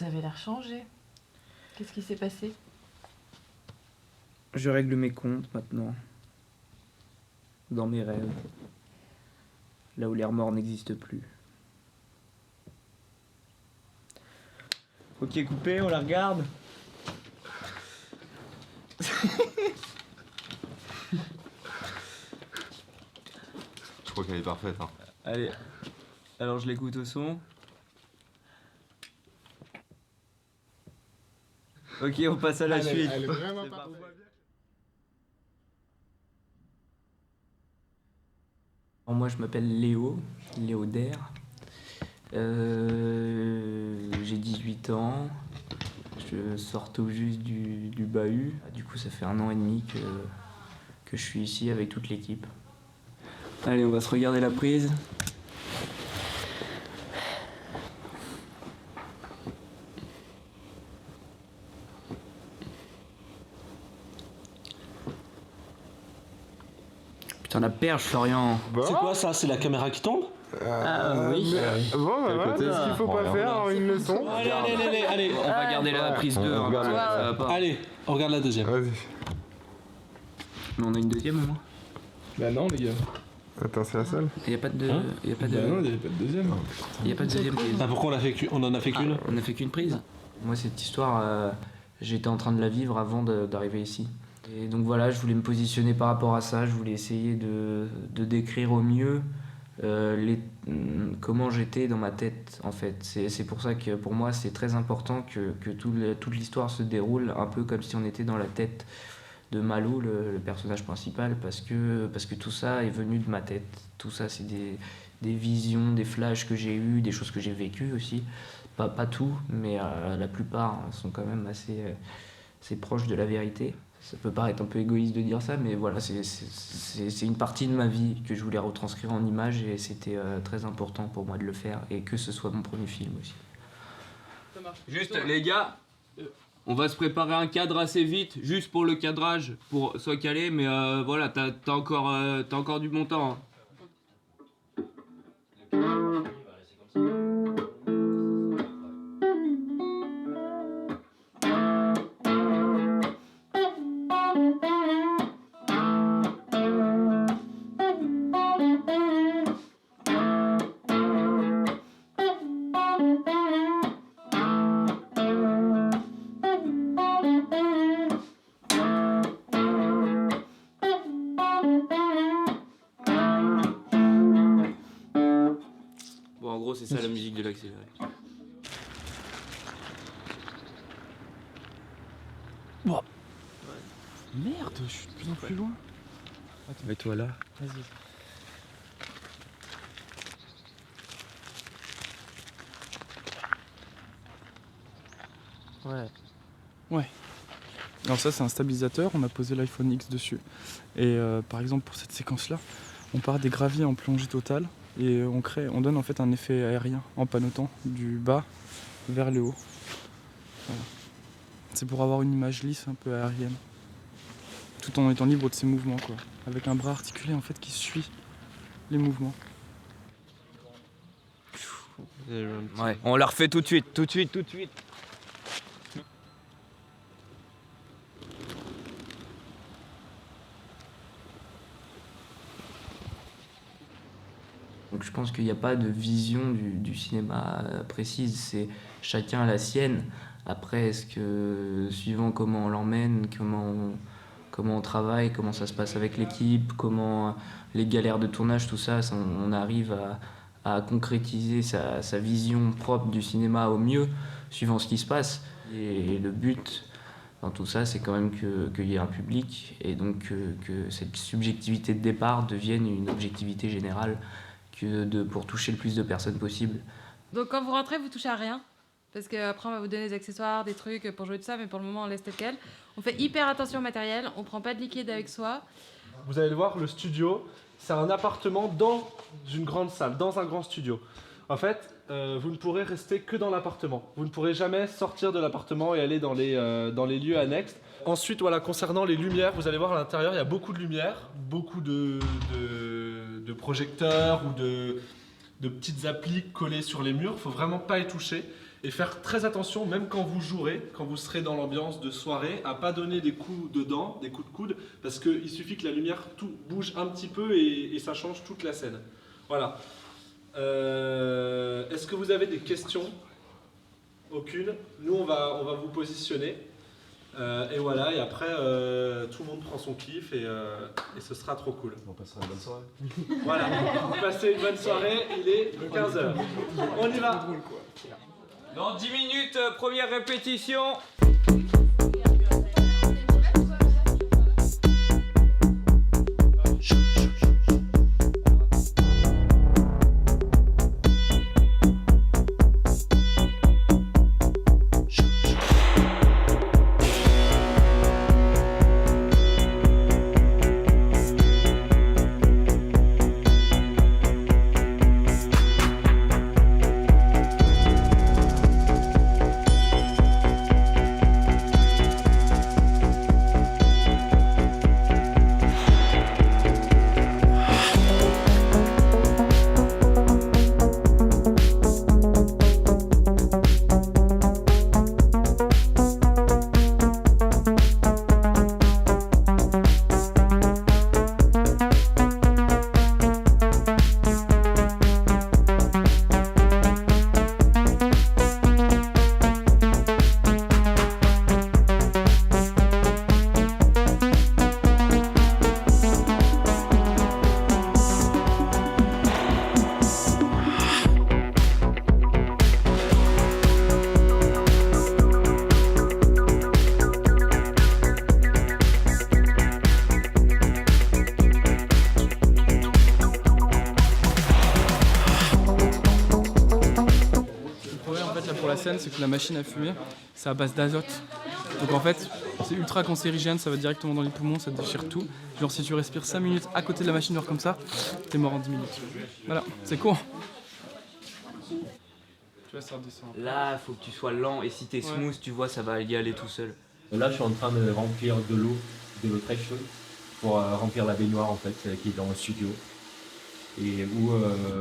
Vous avez l'air changé. Qu'est-ce qui s'est passé? Je règle mes comptes maintenant. Dans mes rêves. Là où les remords n'existent plus. Ok, coupé, on la regarde. Je crois qu'elle est parfaite. Hein. Allez, alors je l'écoute au son. Ok, on passe à la suite. Elle est vraiment parfaite. Moi je m'appelle Léo Der. J'ai 18 ans. Je sors tout juste du bahut. Du coup ça fait 1 an et demi que je suis ici avec toute l'équipe. Allez, on va se regarder la prise. Putain, la perche, Florian. Bon. C'est quoi ça? C'est la caméra qui tombe? Ah oui. Bon, bah voilà, côté, c'est ce qu'il faut ça pas faire, une leçon. Allez, On va garder la prise 2. on regarde. Ça va pas. allez, on regarde la deuxième. Vas-y. Mais on a une deuxième au moins. Bah non les gars. Attends, c'est la seule? Il y a pas de. Hein Il y a pas Bah non, de. il n'y avait pas de deuxième. Il y a pas de deuxième prise. Ah, pourquoi on en a fait qu'une? On a fait qu'une prise. Moi, cette histoire, j'étais en train de la vivre avant d'arriver ici. Et donc voilà, je voulais me positionner par rapport à ça. Je voulais essayer de décrire au mieux comment j'étais dans ma tête, en fait. C'est pour ça que pour moi, c'est très important que toute l'histoire se déroule un peu comme si on était dans la tête de Malou, le personnage principal, parce que tout ça est venu de ma tête. Tout ça, c'est des visions, des flashs que j'ai eus, des choses que j'ai vécues aussi. Pas tout, mais la plupart sont quand même assez proches de la vérité. Ça peut paraître un peu égoïste de dire ça, mais voilà, c'est une partie de ma vie que je voulais retranscrire en images et c'était très important pour moi de le faire et que ce soit mon premier film aussi. Juste les gars, on va se préparer un cadre assez vite, juste pour le cadrage, pour soit calé, mais voilà, t'as encore du bon temps. Hein. Bon, en gros, c'est ça la musique de l'accéléré. Merde, je suis de plus en plus loin. Mets-toi là. Vas-y. Ouais. Alors ça c'est un stabilisateur, on a posé l'iPhone X dessus. Et par exemple pour cette séquence là, on part des graviers en plongée totale et on donne en fait un effet aérien en panotant du bas vers le haut. Voilà. C'est pour avoir une image lisse un peu aérienne. Tout en étant libre de ses mouvements quoi. Avec un bras articulé en fait qui suit les mouvements. Ouais, on la refait tout de suite. Donc je pense qu'il n'y a pas de vision du cinéma précise, c'est chacun a la sienne. Après, est-ce que suivant comment on l'emmène, comment on travaille, comment ça se passe avec l'équipe, comment les galères de tournage, tout ça, on arrive à concrétiser sa vision propre du cinéma au mieux, suivant ce qui se passe. Et le but dans tout ça, c'est quand même qu'il y ait un public et donc que cette subjectivité de départ devienne une objectivité générale pour toucher le plus de personnes possible. Donc quand vous rentrez, vous touchez à rien. Parce qu'après, on va vous donner des accessoires, des trucs pour jouer tout ça, mais pour le moment, on laisse tel quel. On fait hyper attention au matériel, on prend pas de liquide avec soi. Vous allez le voir, le studio, c'est un appartement dans une grande salle, dans un grand studio. En fait, vous ne pourrez rester que dans l'appartement. Vous ne pourrez jamais sortir de l'appartement et aller dans les lieux annexes. Ensuite, voilà, concernant les lumières, vous allez voir à l'intérieur, il y a beaucoup de lumière, beaucoup de projecteurs ou de petites applis collées sur les murs. Il ne faut vraiment pas y toucher. Et faire très attention, même quand vous jouerez, quand vous serez dans l'ambiance de soirée, à pas donner des coups de dents, des coups de coude, parce qu'il suffit que la lumière tout bouge un petit peu et ça change toute la scène. Voilà. Est-ce que vous avez des questions? Aucune. Nous, on va vous positionner. Et voilà, et après, tout le monde prend son kiff et ce sera trop cool. On passera une bonne soirée. Voilà, vous passez une bonne soirée, il est 15h. On y va. Dans 10 minutes, première répétition. C'est que la machine à fumer, c'est à base d'azote. Donc en fait, c'est ultra cancérigène, ça va directement dans les poumons, ça déchire tout. Genre si tu respires 5 minutes à côté de la machine noire comme ça, t'es mort en 10 minutes. Voilà, c'est con. Tu vois, ça redescend. Là, faut que tu sois lent et si t'es smooth, tu vois, ça va y aller tout seul. Là, je suis en train de remplir de l'eau très chaude pour remplir la baignoire en fait, qui est dans le studio. Et où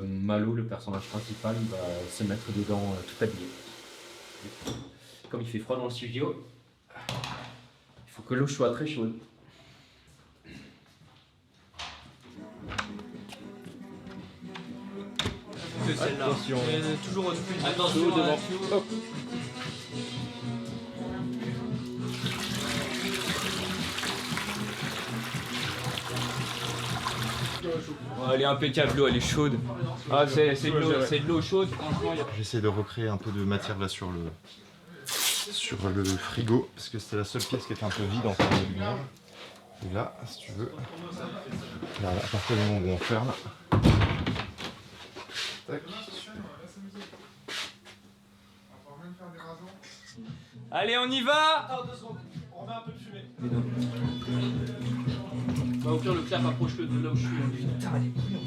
Malo, le personnage principal, va se mettre dedans tout habillé. Comme il fait froid dans le studio, il faut que l'eau soit très chaude. Attention. Toujours Attention devant. Hop. Oh, elle est impeccable, l'eau, elle est chaude. Ah, c'est de l'eau chaude, franchement. J'essaie de recréer un peu de matière là sur le frigo, parce que c'était la seule pièce qui était un peu vide en termes de lumière. Et là, si tu veux, là, à partir du moment où on ferme, tac. Allez, on y va. Attends 2 secondes, on remet un peu de fumée. Bah, au pire, le clap approche-le de là où je suis. Putain, elle est bouillante.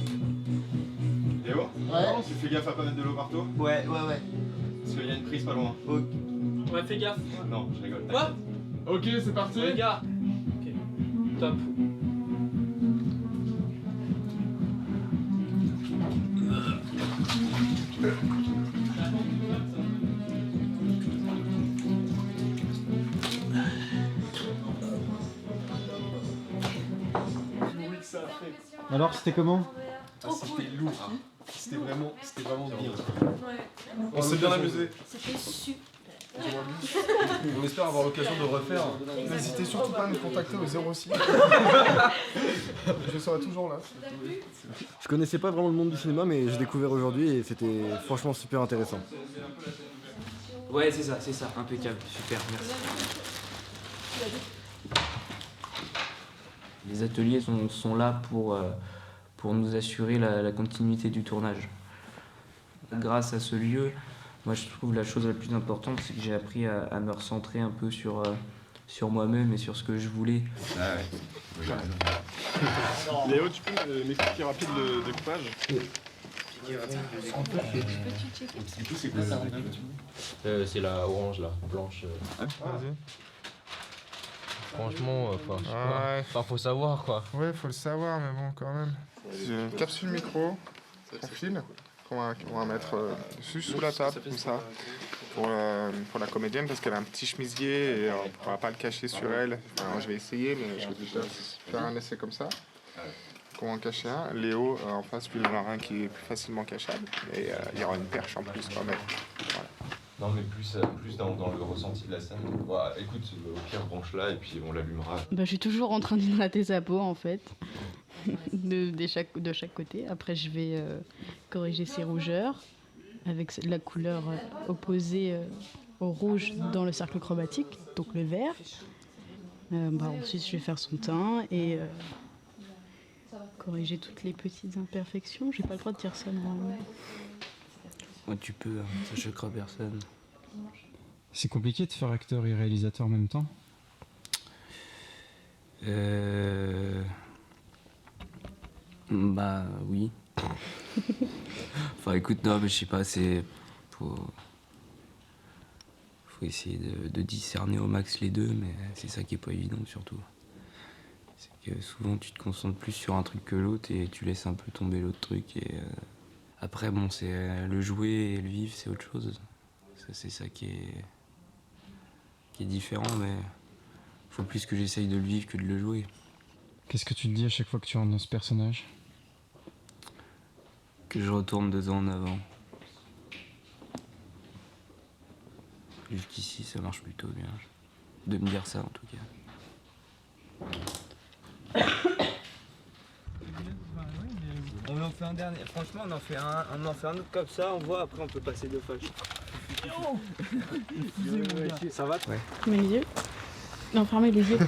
Théo? Ouais. Tu fais gaffe à pas mettre de l'eau partout? Ouais. Parce qu'il y a une prise pas loin. Ouais, fais gaffe. Non, je rigole. Quoi? Ok, c'est parti. Les gars. Ok. Top. Alors, c'était comment? C'était lourd. C'était vraiment bien. On s'est bien amusé. C'était super. On espère avoir l'occasion de refaire. N'hésitez surtout pas à nous contacter au 06. Je serai toujours là. Je connaissais pas vraiment le monde du cinéma, mais j'ai découvert aujourd'hui et c'était franchement super intéressant. Ouais, c'est ça, impeccable, super, merci. Les ateliers sont là pour nous assurer la continuité du tournage. Grâce à ce lieu, moi je trouve la chose la plus importante, c'est que j'ai appris à me recentrer un peu sur moi-même et sur ce que je voulais. Ah ouais. Léo, tu peux m'expliquer rapide le découpage? C'est la orange là, blanche. Vas-y. Franchement, enfin, faut savoir quoi. Ouais, faut le savoir, mais bon, quand même. C'est une capsule micro, on file, qu'on va mettre dessus sous la table, comme ça. pour la comédienne parce qu'elle a un petit chemisier et on ne pourra pas le cacher sur elle. Enfin, je vais essayer, mais je vais déjà faire un essai comme ça. Comment en cacher un. Léo, en face, lui, il en a un qui est plus facilement cachable. Et il y aura une perche en plus quand même. Voilà. Non, mais plus dans le ressenti de la scène. Voilà, écoute, au pire, branche-la et puis on l'allumera. Bah, je suis toujours en train d'hydrater sa peau en fait, de chaque côté. Après, je vais corriger ses rougeurs avec la couleur opposée au rouge dans le cercle chromatique, donc le vert. Ensuite, je vais faire son teint et corriger toutes les petites imperfections. J'ai pas le droit de dire ça normalement. Ouais, tu peux, ça choquera personne. C'est compliqué de faire acteur et réalisateur en même temps? Bah oui. Enfin écoute, non mais je sais pas, faut essayer de discerner au max les deux, mais c'est ça qui est pas évident surtout. C'est que souvent tu te concentres plus sur un truc que l'autre et tu laisses un peu tomber l'autre truc et après bon c'est le jouer et le vivre c'est autre chose. C'est ça qui est différent, mais faut plus que j'essaye de le vivre que de le jouer. Qu'est-ce que tu te dis à chaque fois que tu rentres dans ce personnage? Que je retourne 2 ans en avant. Jusqu'ici, ça marche plutôt bien. De me dire ça, en tout cas. On en fait un dernier. Franchement, on en fait un autre comme ça. On voit, après, on peut passer 2 fois. Ça va? Ouais. Fermez les yeux. Non, fermez les yeux.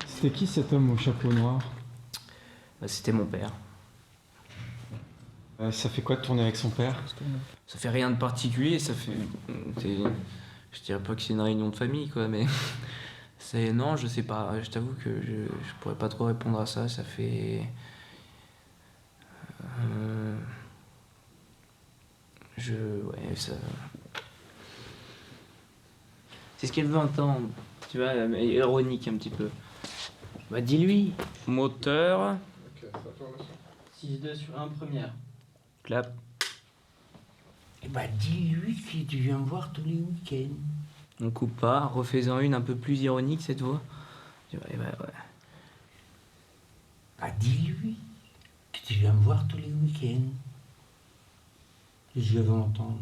C'était qui cet homme au chapeau noir? Bah, c'était mon père. Ça fait quoi de tourner avec son père? Ça fait rien de particulier, ça fait... Je dirais pas que c'est une réunion de famille, quoi, mais... Non, je sais pas, je t'avoue que je pourrais pas trop répondre à ça, ça fait... Ouais, ça... C'est ce qu'elle veut entendre, tu vois, mais ironique un petit peu. Bah dis-lui. Moteur. 6-2 sur 1 première. Clap. Et bah dis-lui que tu viens me voir tous les week-ends. On coupe pas, refais-en une un peu plus ironique cette fois. Ouais. Bah dis-lui que tu viens me voir tous les week-ends. Je veux entendre.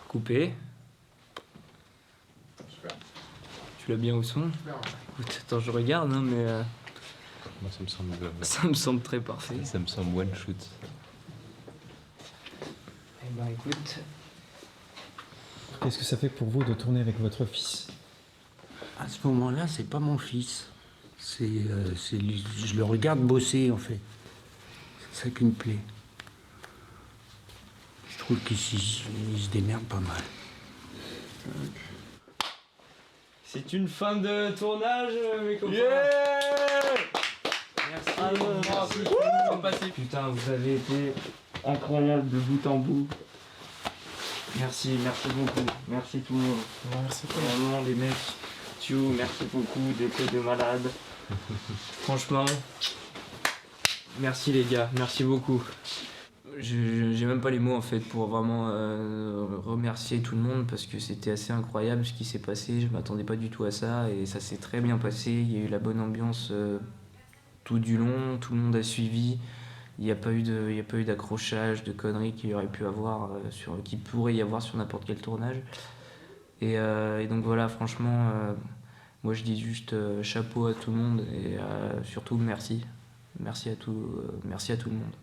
Coupé. Super. Tu l'as bien au son? Écoute, attends, je regarde, hein, mais... Moi, ça me semble... Ça me semble très parfait. Ça me semble one shoot. Eh ben, écoute... Qu'est-ce que ça fait pour vous de tourner avec votre fils? À ce moment-là, c'est pas mon fils. Je le regarde bosser, en fait. C'est ça qui me plaît. Je trouve qu'il se démerde pas mal. C'est une fin de tournage, mes copains. Merci. Putain, vous avez été incroyable de bout en bout. Merci beaucoup. Merci tout le monde. Merci toi. Vraiment, les mecs. Merci beaucoup d'être de malade. Franchement, merci les gars, merci beaucoup. J'ai même pas les mots en fait pour vraiment remercier tout le monde parce que c'était assez incroyable ce qui s'est passé. Je m'attendais pas du tout à ça et ça s'est très bien passé. Il y a eu la bonne ambiance tout du long, tout le monde a suivi. Il n'y a pas eu d'accrochage, de conneries qu'il y aurait pu avoir qui pourrait y avoir sur n'importe quel tournage. Et donc voilà, franchement, moi je dis juste chapeau à tout le monde et surtout merci. Merci à tout le monde.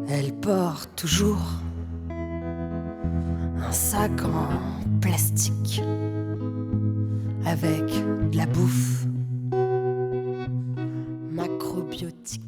Elle porte toujours un sac en plastique avec de la bouffe macrobiotique.